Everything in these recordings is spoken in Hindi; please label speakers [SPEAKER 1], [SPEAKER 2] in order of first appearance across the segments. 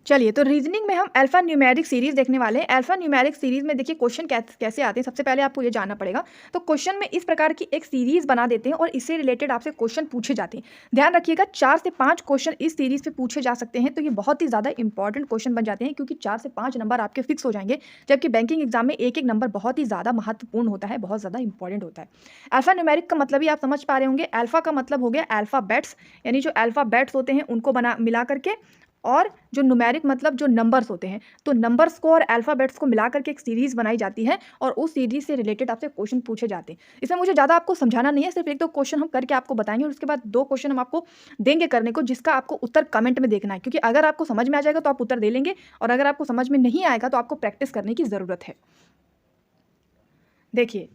[SPEAKER 1] चलिए, तो रीजनिंग में हम अल्फा न्यूमेरिक सीरीज देखने वाले हैं। अल्फा न्यूमेरिक सीरीज में देखिए क्वेश्चन कैसे आते हैं, सबसे पहले आपको ये जानना पड़ेगा। तो क्वेश्चन में इस प्रकार की एक सीरीज बना देते हैं और इससे रिलेटेड आपसे क्वेश्चन पूछे जाते हैं। ध्यान रखिएगा, 4 से 5 क्वेश्चन इस सीरीज पे पूछे जा सकते हैं। तो ये बहुत ही ज़्यादा इंपॉर्टेंट क्वेश्चन बन जाते हैं, क्योंकि 4 से 5 नंबर आपके फिक्स हो जाएंगे, जबकि बैंकिंग एग्जाम में एक एक नंबर बहुत ही ज़्यादा महत्वपूर्ण होता है, बहुत ज़्यादा इंपॉर्टेंट होता है। अल्फा न्यूमेरिक का मतलब ही आप समझ पा रहे होंगे। अल्फा का मतलब हो गया अल्फाबेट्स, यानी जो अल्फाबेट्स होते हैं उनको मिला करके, और जो न्यूमेरिक मतलब जो नंबर्स होते हैं। तो नंबर्स को और अल्फ़ाबेट्स को मिला करके एक सीरीज़ बनाई जाती है और उस सीरीज़ से रिलेटेड आपसे क्वेश्चन पूछे जाते हैं। इसमें मुझे ज़्यादा आपको समझाना नहीं है, सिर्फ 1-2 क्वेश्चन हम करके आपको बताएंगे और उसके बाद 2 क्वेश्चन हम आपको देंगे करने को, जिसका आपको उत्तर कमेंट में देखना है। क्योंकि अगर आपको समझ में आ जाएगा तो आप उत्तर दे लेंगे, और अगर आपको समझ में नहीं आएगा तो आपको प्रैक्टिस करने की ज़रूरत है। देखिए,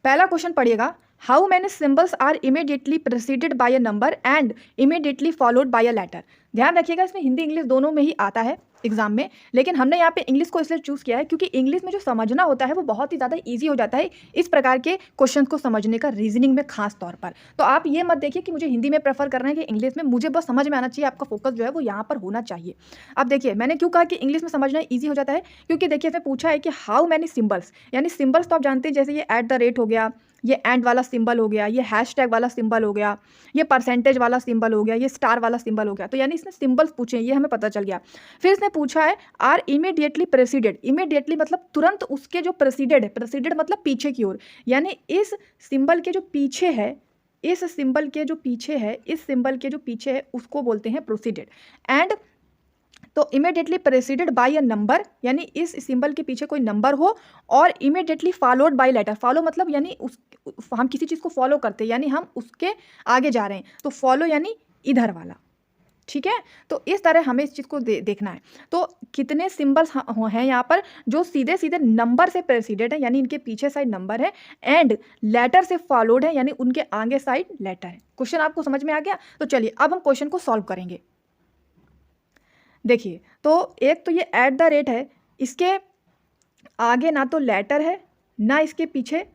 [SPEAKER 1] पहला क्वेश्चन पढ़िएगा। How many symbols are immediately preceded by a number and immediately followed by a letter. ध्यान रखिएगा, इसमें हिंदी इंग्लिश दोनों में ही आता है एग्जाम में, लेकिन हमने यहाँ पे इंग्लिश को इसलिए चूज़ किया है क्योंकि इंग्लिश में जो समझना होता है वो बहुत ही ज़्यादा इजी हो जाता है इस प्रकार के क्वेश्चन को समझने का, रीजनिंग में खास तौर पर। तो आप ये मत देखिए कि मुझे हिंदी में प्रेफर करना है कि इंग्लिश में, मुझे बस समझ में आना चाहिए, आपका फोकस जो है वो यहाँ पर होना चाहिए। अब देखिए, मैंने क्यों कहा कि इंग्लिश में समझना ईजी हो जाता है, क्योंकि देखिए इसमें पूछा है कि हाउ मैनी सिंबल्स, यानी सिंबल्स तो आप जानते हैं, जैसे ये एट द रेट हो गया, ये एंड वाला सिंबल हो गया, ये हैशटैग वाला सिंबल हो गया, ये परसेंटेज वाला सिंबल हो गया, ये स्टार वाला सिंबल हो गया। तो यानी इसने सिंबल्स पूछे हैं, ये हमें पता चल गया। फिर इसने पूछा है आर इमीडिएटली प्रेसिडेड। इमीडिएटली मतलब तुरंत उसके जो प्रेसिडेड है, प्रेसिडेड मतलब पीछे की ओर, यानी इस सिंबल के जो पीछे है, इस सिंबल के जो पीछे है, इस सिंबल के जो पीछे है उसको बोलते हैं प्रोसीडेड। एंड तो immediately preceded by a number, यानी इस सिंबल के पीछे कोई नंबर हो, और immediately followed by letter. Follow मतलब यानी हम किसी चीज़ को फॉलो करते हैं, यानी हम उसके आगे जा रहे हैं, तो फॉलो यानी इधर वाला। ठीक है, तो इस तरह हमें इस चीज़ को देखना है। तो कितने सिंबल्स हैं यहाँ पर जो सीधे सीधे नंबर से प्रेसिडेड है, यानी इनके पीछे साइड नंबर है, एंड लेटर से फॉलोड है, यानी उनके आगे साइड लेटर है। क्वेश्चन आपको समझ में आ गया? तो चलिए अब हम क्वेश्चन को सॉल्व करेंगे। देखिए, तो एक तो ये एट द रेट है, इसके आगे ना तो लेटर है ना इसके पीछे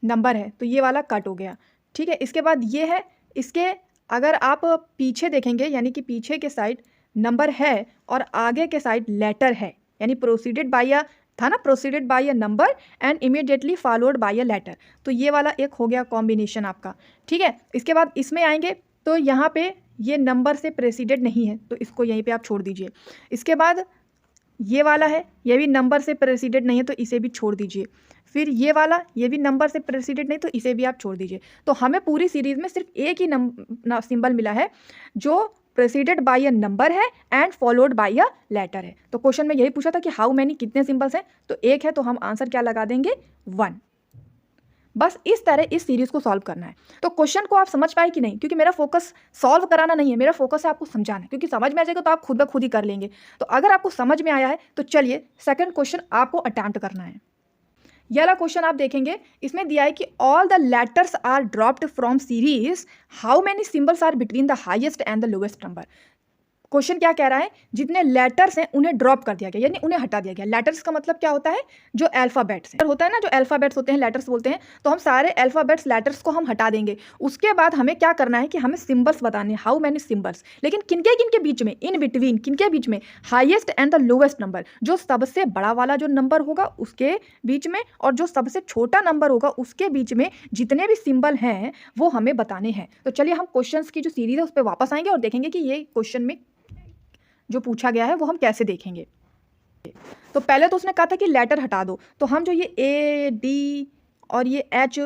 [SPEAKER 1] नंबर है, तो ये वाला कट हो गया। ठीक है, इसके बाद ये है, इसके अगर आप पीछे देखेंगे, यानी कि पीछे के साइड नंबर है और आगे के साइड लेटर है, यानी प्रोसीडेड बाय अ, था ना, proceeded by a number and immediately followed by a letter. तो ये वाला एक हो गया कॉम्बिनेशन आपका। ठीक है, इसके बाद इसमें आएंगे तो यहाँ पे ये नंबर से प्रेसिडेड नहीं है, तो इसको यहीं पे आप छोड़ दीजिए। इसके बाद ये वाला है, ये भी नंबर से प्रेसिडेड नहीं है, तो इसे भी छोड़ दीजिए। फिर ये वाला, ये भी नंबर से प्रेसिडेड नहीं, तो इसे भी आप छोड़ दीजिए। तो हमें पूरी सीरीज में सिर्फ एक ही सिंबल मिला है जो प्रेसिडेड बाय अ नंबर है and followed by a letter है। तो क्वेश्चन में यही पूछा था कि हाउ मैनी, कितने सिंबल्स हैं, तो एक है, तो हम आंसर क्या लगा देंगे, 1। बस इस तरह इस सीरीज को सॉल्व करना है। तो क्वेश्चन को आप समझ पाए कि नहीं, क्योंकि मेरा फोकस सॉल्व कराना नहीं है, मेरा फोकस है आपको समझाना, क्योंकि समझ में आ जाएगा तो आप खुद ब खुद ही कर लेंगे। तो अगर आपको समझ में आया है तो चलिए सेकंड क्वेश्चन आपको अटेम्प्ट करना है। ये वाला क्वेश्चन आप देखेंगे, इसमें दिया है कि all the letters are dropped from series, how many symbols are between the highest and the lowest number. Question क्या कह रहा है, जितने लेटर्स हैं उन्हें ड्रॉप कर दिया गया, यानी उन्हें हटा दिया गया। लेटर्स का मतलब क्या होता है, जो अल्फाबेट्स होता है ना, जो अल्फाबेट्स होते हैं लेटर्स बोलते हैं, तो हम सारे अल्फाबेट्स लेटर्स को हम हटा देंगे। उसके बाद हमें क्या करना है कि हमें सिंबल्स बताने, हाउ मैनी सिंबल्स, लेकिन किनके किनके बीच में, इन बिटवीन, किनके बीच में, highest and the lowest number, जो सबसे बड़ा वाला जो नंबर होगा उसके बीच में और जो सबसे छोटा नंबर होगा उसके बीच में जितने भी सिंबल हैं वो हमें बताने हैं। तो चलिए हम क्वेश्चंस की जो सीरीज है उस पर वापस आएंगे और देखेंगे कि ये क्वेश्चन में जो पूछा गया है वो हम कैसे देखेंगे। तो पहले तो उसने कहा था कि लेटर हटा दो, तो हम जो ये ए डी और ये एच,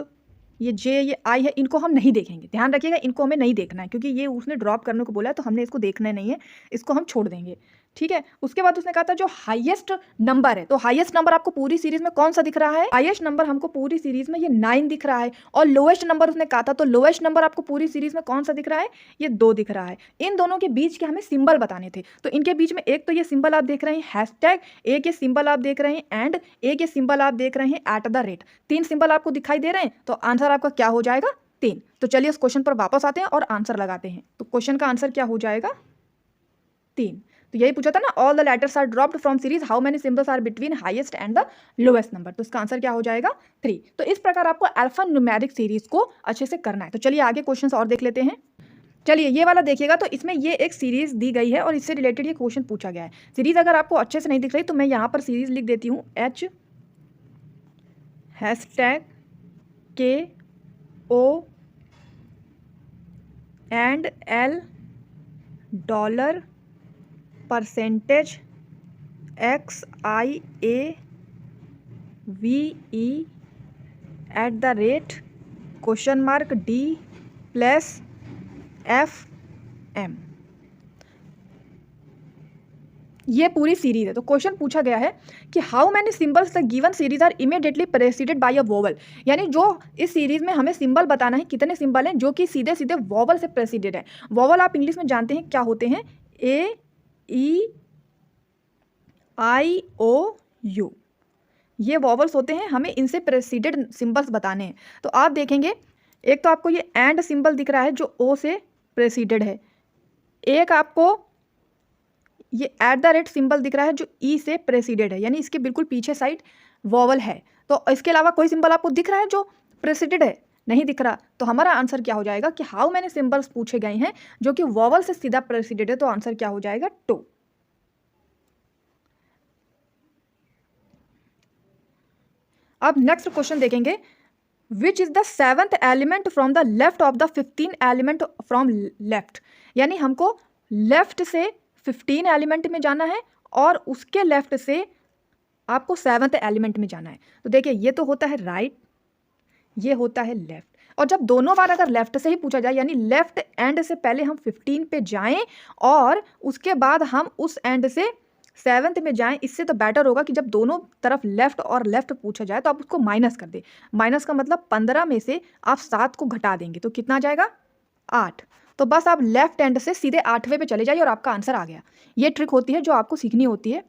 [SPEAKER 1] ये जे, ये आई है, इनको हम नहीं देखेंगे। ध्यान रखिएगा, इनको हमें नहीं देखना है, क्योंकि ये उसने ड्रॉप करने को बोला है, तो हमने इसको देखना नहीं है, इसको हम छोड़ देंगे। ठीक है, उसके बाद उसने कहा था जो हाईएस्ट नंबर है, तो हाईएस्ट नंबर आपको पूरी सीरीज में कौन सा दिख रहा है, हाईएस्ट नंबर हमको पूरी सीरीज में ये 9 दिख रहा है। और लोएस्ट नंबर उसने कहा था, तो लोएस्ट नंबर आपको पूरी सीरीज में कौन सा दिख रहा है, ये 2 दिख रहा है। इन दोनों के बीच के हमें सिंबल बताने थे, तो इनके बीच में एक तो ये सिंबल आप देख रहे हैं हैशटैग, एक ये सिंबल आप देख रहे हैं एंड, एक ये सिंबल आप देख रहे हैं एट द रेट। 3 सिंबल आपको दिखाई दे रहे हैं, तो आंसर आपका क्या हो जाएगा, 3। तो चलिए इस क्वेश्चन पर वापस आते हैं और आंसर लगाते हैं। तो क्वेश्चन का आंसर क्या हो जाएगा, 3। तो यही पूछा था ना, all the letters are dropped from series, how many symbols are between highest and the lowest number. तो इसका आंसर क्या हो जाएगा, 3। तो इस प्रकार आपको अल्फा न्यूमेरिक सीरीज को अच्छे से करना है। तो चलिए आगे क्वेश्चंस और देख लेते हैं। चलिए ये वाला देखिएगा, तो इसमें ये एक सीरीज़ दी गई है और इससे रिलेटेड ये क्वेश्चन पूछा गया है। सीरीज़ अगर आपको अच्छे से नहीं दिख रही तो मैं यहाँ पर सीरीज़ लिख देती हूँ, HKO&L $% $XIAVE@D+FM। ये पूरी सीरीज है। तो क्वेश्चन पूछा गया है कि how many symbols the given series are immediately preceded by a vowel, यानी जो इस सीरीज में हमें सिंबल बताना है कितने सिंबल हैं जो कि सीधे सीधे वोवल से प्रेसिडेड है। वोवल आप इंग्लिश में जानते हैं क्या होते हैं, A-E-I-O-U, ये वोवल्स होते हैं, हमें इनसे प्रेसिडेड सिंबल्स बताने हैं। तो आप देखेंगे एक तो आपको ये एंड सिंबल दिख रहा है जो ओ से प्रेसिडेड है, एक आपको ये @ सिंबल दिख रहा है जो ई से प्रेसिडेड है, यानी इसके बिल्कुल पीछे साइड वोवल है। तो इसके अलावा कोई सिंबल आपको दिख रहा है जो प्रेसिडेड है, नहीं दिख रहा। तो हमारा आंसर क्या हो जाएगा कि हाउ मैनी सिंबल्स पूछे गए हैं जो कि वोवल से सीधा प्रेसिडेड है, तो आंसर क्या हो जाएगा 2। अब नेक्स्ट क्वेश्चन देखेंगे, which is the 7th element from the left of the 15 element from left, यानी हमको लेफ्ट से 15 एलिमेंट में जाना है और उसके लेफ्ट से आपको 7th एलिमेंट में जाना है। तो देखिए ये तो होता है राइट, ये होता है लेफ्ट, और जब दोनों बार अगर लेफ्ट से ही पूछा जाए, यानी लेफ्ट एंड से पहले हम 15 पे जाएं और उसके बाद हम उस एंड से 7th में जाएं, इससे तो बेटर होगा कि जब दोनों तरफ लेफ्ट और लेफ्ट पूछा जाए तो आप उसको माइनस कर दें। माइनस का मतलब 15 में से आप 7 को घटा देंगे तो कितना आ जाएगा 8। तो बस आप लेफ्ट एंड से सीधे 8वें पे चले जाइए और आपका आंसर आ गया। ये ट्रिक होती है जो आपको सीखनी होती है।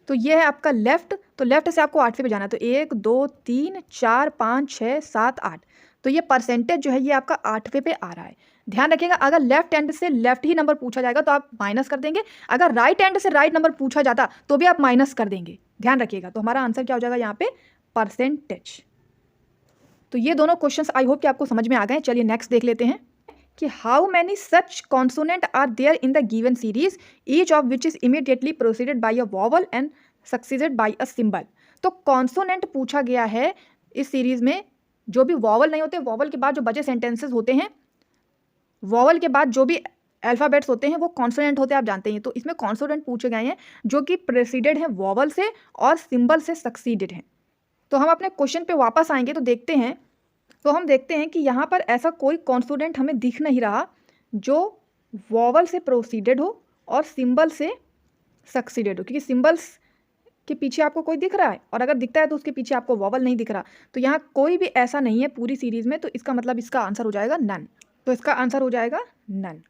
[SPEAKER 1] तो ये है आपका लेफ्ट, तो लेफ्ट से आपको 8वें पे जाना है। तो 1 2 3 4 5 6 7 8, तो ये परसेंटेज जो है ये आपका 8वें पे आ रहा है। ध्यान रखिएगा, अगर लेफ्ट एंड से लेफ्ट ही नंबर पूछा जाएगा तो आप माइनस कर देंगे, अगर राइट एंड से राइट नंबर पूछा जाता तो भी आप माइनस कर देंगे। ध्यान रखिएगा। तो हमारा आंसर क्या हो जाएगा यहाँ पे परसेंटेज। तो ये दोनों क्वेश्चंस आई होप कि आपको समझ में आ गए। चलिए नेक्स्ट देख लेते हैं कि how many such consonant are there in the given series, each of which is immediately proceeded by a vowel and succeeded by a symbol. तो कॉन्सोनेंट पूछा गया है इस सीरीज में, जो भी वॉवल नहीं होते, वॉवल के बाद जो बचे सेंटेंसेस होते हैं, वॉवल के बाद जो भी अल्फ़ाबेट्स होते हैं वो कॉन्सोनेंट होते हैं, आप जानते हैं। तो इसमें कॉन्सोनेंट पूछे गए हैं जो कि प्रेसिडेड हैं वॉवल से और सिंबल से सक्सीडेड हैं। तो हम अपने क्वेश्चन पे वापस आएंगे तो देखते हैं, तो हम देखते हैं कि यहाँ पर ऐसा कोई कॉन्सोनेंट हमें दिख नहीं रहा जो वॉवल से प्रोसीडेड हो और सिंबल से सक्सीडेड हो, क्योंकि सिंबल्स के पीछे आपको कोई दिख रहा है और अगर दिखता है तो उसके पीछे आपको वॉवल नहीं दिख रहा। तो यहाँ कोई भी ऐसा नहीं है पूरी सीरीज में, तो इसका मतलब इसका आंसर हो जाएगा नन। तो इसका आंसर हो जाएगा नन।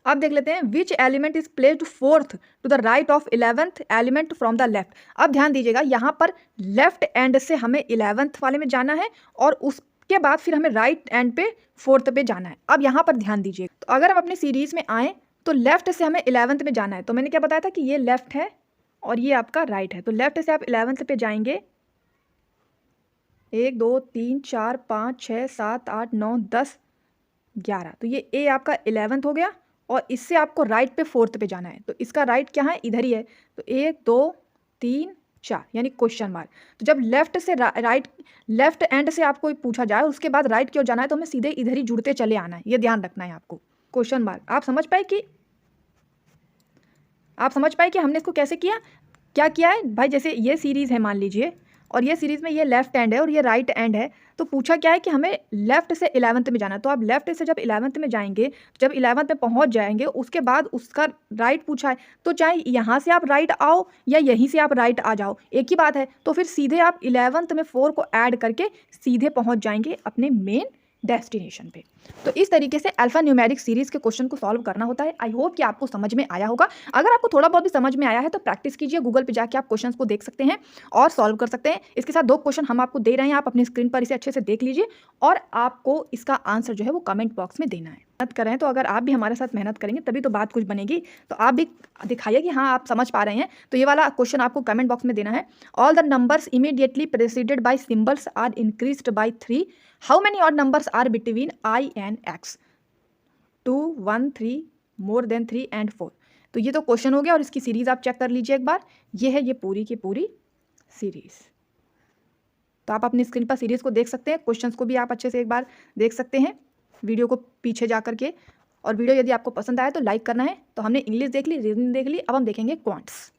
[SPEAKER 1] अब देख लेते हैं, which element is placed 4th to the right of 11th element from the left. अब ध्यान दीजिएगा, यहाँ पर लेफ्ट एंड से हमें 11th वाले में जाना है और उसके बाद फिर हमें राइट एंड पे 4th पे जाना है। अब यहाँ पर ध्यान दीजिए, तो अगर हम अपनी सीरीज में आए तो लेफ्ट से हमें 11th में जाना है। तो मैंने क्या बताया था कि ये लेफ्ट है और ये आपका राइट है। तो लेफ्ट से आप 11th पे जाएंगे, 1 2 3 4 5 6 7 8 9 10 11, तो ये ए आपका 11th हो गया और इससे आपको राइट पे 4th पे जाना है। तो इसका राइट क्या है, इधर ही है। तो 1 2 3 4 यानी क्वेश्चन मार्क। तो जब लेफ्ट से राइट, लेफ्ट एंड से आपको पूछा जाए उसके बाद राइट क्यों जाना है, तो हमें सीधे इधर ही जुड़ते चले आना है, ये ध्यान रखना है आपको। Question mark. आप समझ पाए कि हमने इसको कैसे किया, क्या किया है भाई। जैसे ये सीरीज़ है मान लीजिए, और ये सीरीज़ में ये लेफ्ट एंड है और ये राइट एंड है, तो पूछा क्या है कि हमें लेफ्ट से 11th में जाना है। तो आप लेफ्ट से जब 11th में जाएंगे, जब 11th में पहुंच जाएंगे उसके बाद उसका राइट पूछा है, तो चाहे यहाँ से आप राइट आओ या यहीं से आप राइट आ जाओ, एक ही बात है। तो फिर सीधे आप 11th में 4 को ऐड करके सीधे पहुँच जाएंगे अपने मेन डेस्टिनेशन पे। तो इस तरीके से अल्फा न्यूमेरिक सीरीज़ के क्वेश्चन को सॉल्व करना होता है। आई होप कि आपको समझ में आया होगा। अगर आपको थोड़ा बहुत भी समझ में आया है तो प्रैक्टिस कीजिए, गूगल पे जाके आप क्वेश्चंस को देख सकते हैं और सॉल्व कर सकते हैं। इसके साथ 2 क्वेश्चन हम आपको दे रहे हैं, आप अपनी स्क्रीन पर इसे अच्छे से देख लीजिए और आपको इसका आंसर जो है वो कमेंट बॉक्स में देना है। मेहनत कर रहे हैं तो अगर आप भी हमारे साथ मेहनत करेंगे तभी तो बात कुछ बनेगी। तो आप भी दिखाइए कि हाँ आप समझ पा रहे हैं। तो ये वाला क्वेश्चन आपको कमेंट बॉक्स में देना है। All the numbers immediately preceded by symbols are increased by 3, how many odd numbers are between I and X? 2, 1, 3, more than 3 and 4। तो ये तो क्वेश्चन हो गया और इसकी सीरीज आप चेक कर लीजिए एक बार। ये है ये पूरी की पूरी सीरीज। तो आप अपनी स्क्रीन पर सीरीज को देख सकते हैं, क्वेश्चंस को भी आप अच्छे से एक बार देख सकते हैं वीडियो को पीछे जा करके। और वीडियो यदि आपको पसंद आया तो लाइक करना है। तो हमने इंग्लिश देख ली, रीजनिंग देख ली, अब हम देखेंगे क्वांट्स।